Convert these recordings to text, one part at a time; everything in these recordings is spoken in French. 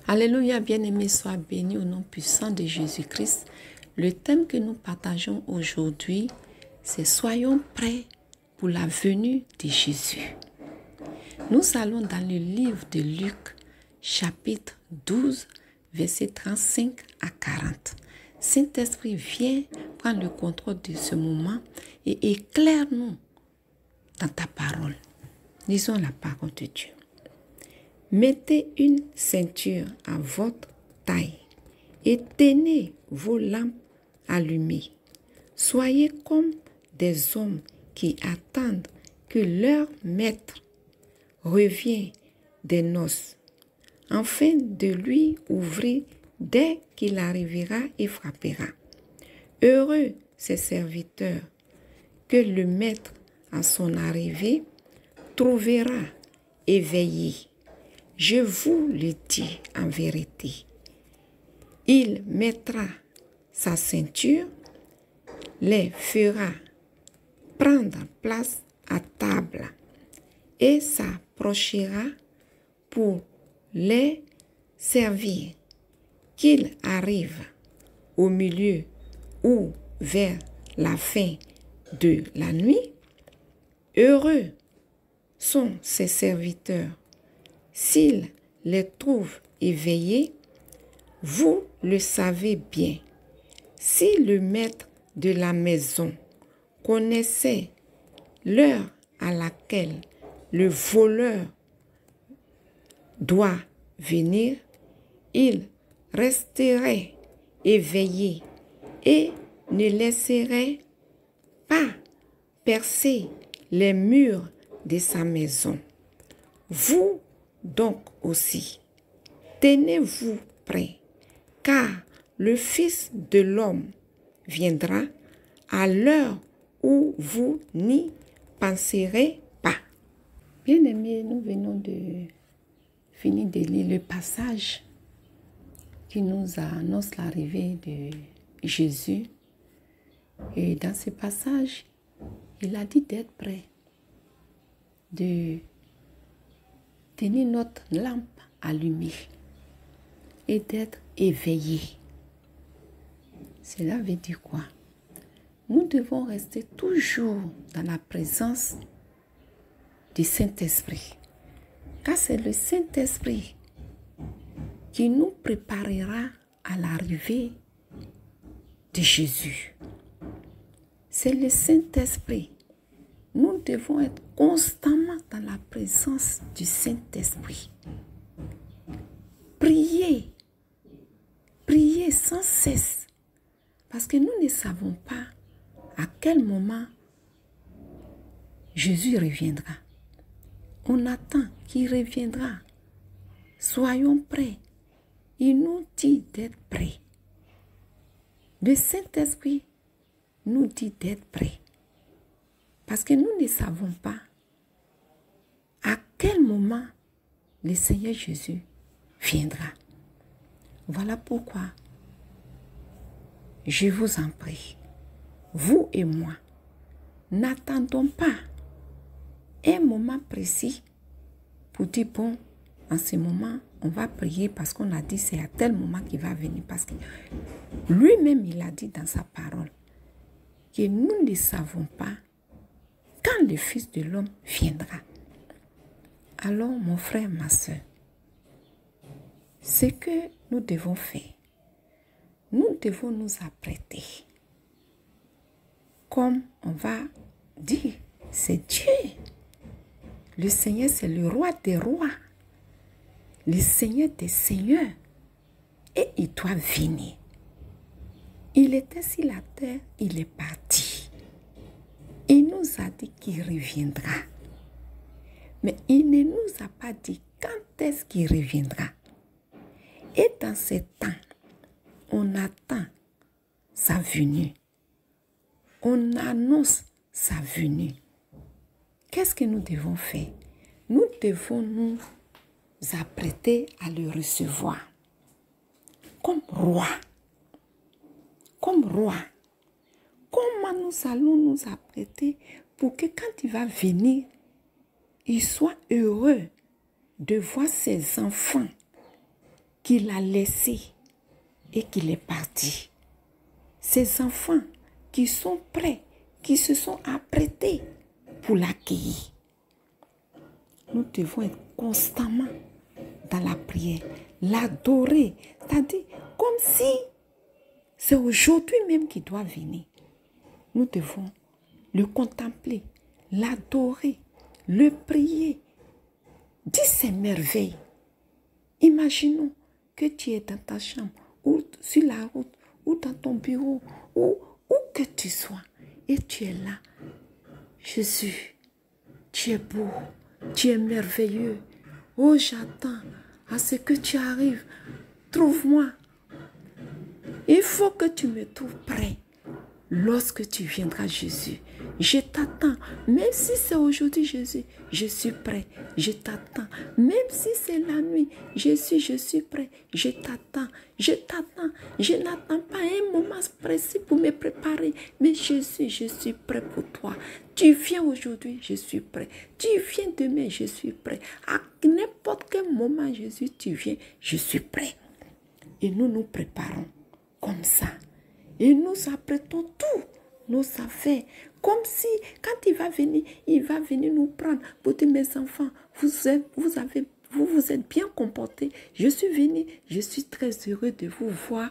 Alléluia, bien-aimé, sois béni au nom puissant de Jésus-Christ. Le thème que nous partageons aujourd'hui, c'est « Soyons prêts pour la venue de Jésus ». Nous allons dans le livre de Luc, chapitre 12, versets 35 à 40. Saint-Esprit, viens prendre le contrôle de ce moment et éclaire-nous dans ta parole. Lisons la parole de Dieu. Mettez une ceinture à votre taille et tenez vos lampes allumées. Soyez comme des hommes qui attendent que leur maître revienne des noces, afin de lui ouvrir dès qu'il arrivera et frappera. Heureux ces serviteurs que le maître à son arrivée trouvera éveillés. Je vous le dis en vérité, il mettra sa ceinture, les fera prendre place à table et s'approchera pour les servir. Qu'il arrive au milieu ou vers la fin de la nuit, heureux sont ses serviteurs. S'il les trouve éveillés, vous le savez bien. Si le maître de la maison connaissait l'heure à laquelle le voleur doit venir, il resterait éveillé et ne laisserait pas percer les murs de sa maison. Vous donc aussi, tenez-vous prêts, car le Fils de l'homme viendra à l'heure où vous n'y penserez pas. Bien-aimés, nous venons de finir de lire le passage qui nous annonce l'arrivée de Jésus. Et dans ce passage, il a dit d'être prêt, de tenir notre lampe allumée et d'être éveillé. Cela veut dire quoi? Nous devons rester toujours dans la présence du Saint-Esprit. Car c'est le Saint-Esprit qui nous préparera à l'arrivée de Jésus. C'est le Saint-Esprit. Nous devons être constamment dans la présence du Saint-Esprit. Priez. Priez sans cesse. Parce que nous ne savons pas à quel moment Jésus reviendra. On attend qu'il reviendra. Soyons prêts. Il nous dit d'être prêts. Le Saint-Esprit nous dit d'être prêts. Parce que nous ne savons pas à quel moment le Seigneur Jésus viendra. Voilà pourquoi je vous en prie, vous et moi, n'attendons pas un moment précis pour dire, bon, en ce moment, on va prier parce qu'on a dit c'est à tel moment qu'il va venir. Parce que lui-même, il a dit dans sa parole que nous ne savons pas quand le Fils de l'homme viendra. Alors, mon frère, ma soeur, ce que nous devons faire, nous devons nous apprêter. Comme on va dire, c'est Dieu. Le Seigneur, c'est le roi des rois. Le Seigneur des seigneurs. Et il doit venir. Il était sur la terre, il est parti. Il nous a dit qu'il reviendra. Mais il ne nous a pas dit quand est-ce qu'il reviendra. Et dans ce temps, on attend sa venue. On annonce sa venue. Qu'est-ce que nous devons faire? Nous devons nous apprêter à le recevoir. Comme roi. Comme roi. Comment nous allons nous apprêter pour que quand il va venir, il soit heureux de voir ses enfants qu'il a laissé et qu'il est parti. Ces enfants qui sont prêts, qui se sont apprêtés pour l'accueillir. Nous devons être constamment dans la prière, l'adorer, c'est-à-dire comme si c'est aujourd'hui même qu'il doit venir. Nous devons le contempler, l'adorer, le prier, dire ses merveilles. Imaginons que tu es dans ta chambre, ou sur la route, ou dans ton bureau, ou où que tu sois, et tu es là. Jésus, tu es beau, tu es merveilleux. Oh, j'attends à ce que tu arrives. Trouve-moi. Il faut que tu me trouves prêt. Lorsque tu viendras, Jésus, je t'attends. Même si c'est aujourd'hui, Jésus, je suis prêt. Je t'attends. Même si c'est la nuit, Jésus, je suis prêt. Je t'attends. Je t'attends. Je n'attends pas un moment précis pour me préparer. Mais Jésus, je suis prêt pour toi. Tu viens aujourd'hui, je suis prêt. Tu viens demain, je suis prêt. À n'importe quel moment, Jésus, tu viens, je suis prêt. Et nous nous préparons comme ça. Et nous apprêtons tous nos affaires. Comme si, quand il va venir nous prendre pour dire, mes enfants, vous êtes bien comportés. Je suis venu, je suis très heureux de vous voir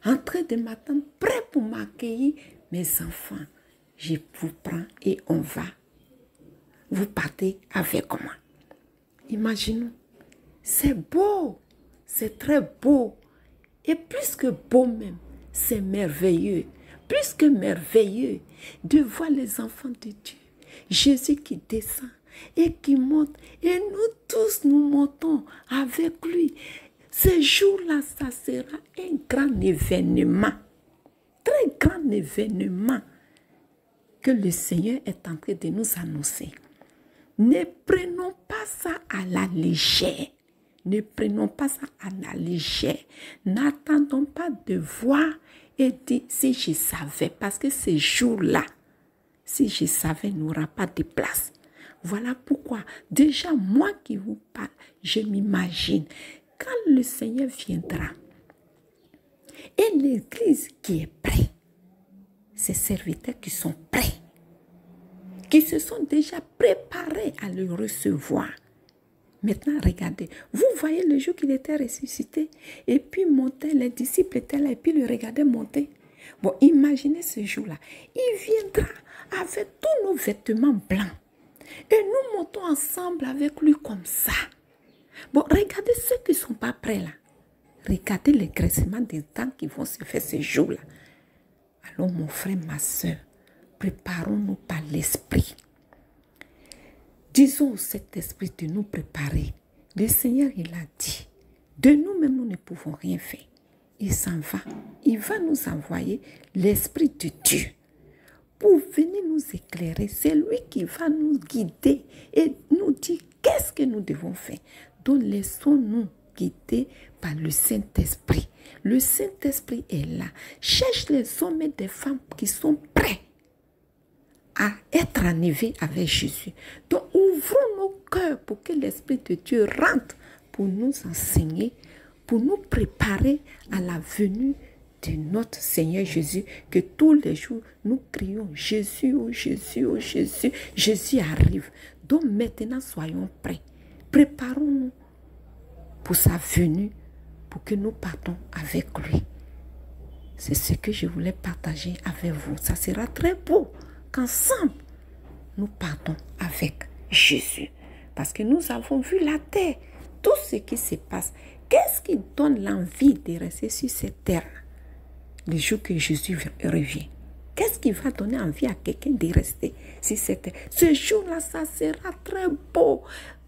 en train de m'attendre, prêt pour m'accueillir. Mes enfants, je vous prends et on va. Vous partez avec moi. Imaginons, c'est beau, c'est très beau. Et plus que beau même, c'est merveilleux, plus que merveilleux de voir les enfants de Dieu. Jésus qui descend et qui monte. Et nous tous, nous montons avec lui. Ce jour-là, ça sera un grand événement. Très grand événement que le Seigneur est en train de nous annoncer. Ne prenons pas ça à la légère. Ne prenons pas ça à la légère. N'attendons pas de voir et dire si je savais, parce que ce jour-là, si je savais, il n'y aura pas de place. Voilà pourquoi, déjà moi qui vous parle, je m'imagine, quand le Seigneur viendra, et l'Église qui est prête, ces serviteurs qui sont prêts, qui se sont déjà préparés à le recevoir. Maintenant, regardez, vous voyez le jour qu'il était ressuscité, et puis montait, les disciples étaient là, et puis le regardaient monter. Bon, imaginez ce jour-là. Il viendra avec tous nos vêtements blancs, et nous montons ensemble avec lui comme ça. Bon, regardez ceux qui ne sont pas prêts là. Regardez les graissements des dents qui vont se faire ce jour-là. Alors, mon frère, ma soeur, préparons-nous par l'esprit. Disons au Saint-Esprit de nous préparer. Le Seigneur, il a dit, de nous-mêmes, nous ne pouvons rien faire. Il s'en va. Il va nous envoyer l'Esprit de Dieu pour venir nous éclairer. C'est lui qui va nous guider et nous dire qu'est-ce que nous devons faire. Donc, laissons-nous guider par le Saint-Esprit. Le Saint-Esprit est là. Cherche les hommes et des femmes qui sont prêts à être enlevés avec Jésus. Donc, ouvrons nos cœurs pour que l'Esprit de Dieu rentre pour nous enseigner, pour nous préparer à la venue de notre Seigneur Jésus, que tous les jours, nous crions Jésus, oh Jésus, oh Jésus, Jésus arrive. Donc, maintenant, soyons prêts. Préparons-nous pour sa venue, pour que nous partons avec lui. C'est ce que je voulais partager avec vous. Ça sera très beau qu'ensemble, nous partons avec Jésus. Parce que nous avons vu la terre, tout ce qui se passe. Qu'est-ce qui donne l'envie de rester sur cette terre le jour que Jésus revient? Qu'est-ce qui va donner envie à quelqu'un de rester sur cette terre? Ce jour-là, ça sera très beau.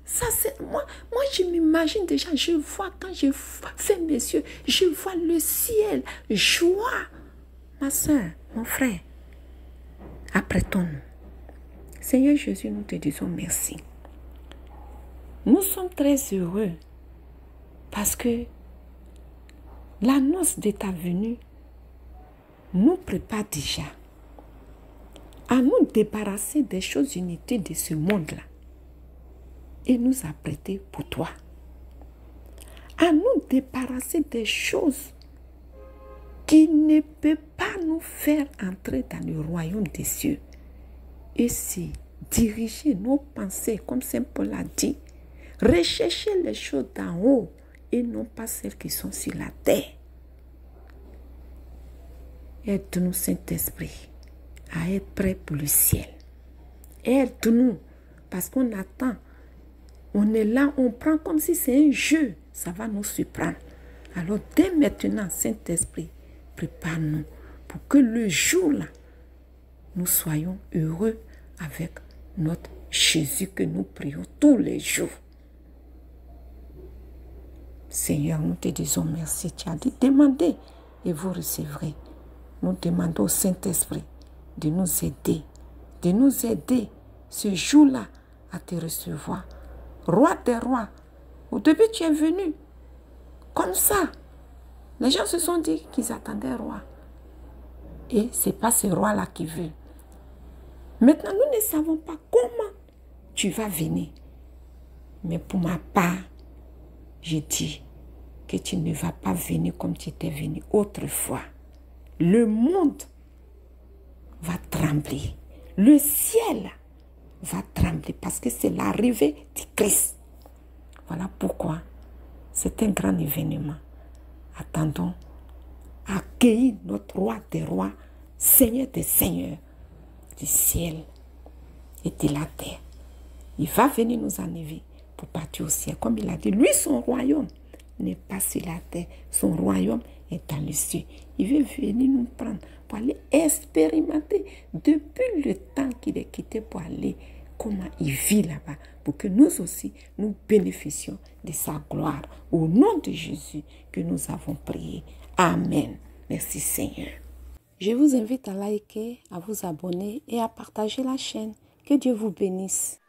Ça, moi, je m'imagine déjà, je vois quand je fais mes yeux, je vois le ciel, joie. Ma soeur, mon frère, apprêtons-nous. Seigneur Jésus, nous te disons merci. Nous sommes très heureux parce que l'annonce de ta venue nous prépare déjà à nous débarrasser des choses inutiles de ce monde-là et nous apprêter pour toi. à nous débarrasser des choses qui ne peuvent pas nous faire entrer dans le royaume des cieux. Et c'est diriger nos pensées, comme Saint Paul a dit, rechercher les choses d'en haut et non pas celles qui sont sur la terre. Aide-nous, Saint-Esprit, à être prêts pour le ciel. Aide-nous, parce qu'on attend. On est là, on prend comme si c'est un jeu. Ça va nous surprendre. Alors, dès maintenant, Saint-Esprit, prépare-nous pour que le jour-là, nous soyons heureux avec notre Jésus que nous prions tous les jours. Seigneur, nous te disons merci. Tu as dit, demandez et vous recevrez. Nous demandons au Saint-Esprit de nous aider ce jour-là à te recevoir. Roi des rois, au début tu es venu comme ça. Les gens se sont dit qu'ils attendaient roi. Et ce n'est pas ce roi-là qui veut. Maintenant, nous ne savons pas comment tu vas venir. Mais pour ma part, je dis que tu ne vas pas venir comme tu étais venu autrefois. Le monde va trembler. Le ciel va trembler parce que c'est l'arrivée du Christ. Voilà pourquoi c'est un grand événement. Attendons, accueillir notre roi des rois, Seigneur des seigneurs, du ciel et de la terre. Il va venir nous enlever pour partir au ciel. Comme il a dit, lui, son royaume n'est pas sur la terre. Son royaume est dans le ciel. Il veut venir nous prendre pour aller expérimenter depuis le temps qu'il est quitté pour aller, comment il vit là-bas, pour que nous aussi, nous bénéficions de sa gloire. Au nom de Jésus que nous avons prié. Amen. Merci Seigneur. Je vous invite à liker, à vous abonner et à partager la chaîne. Que Dieu vous bénisse.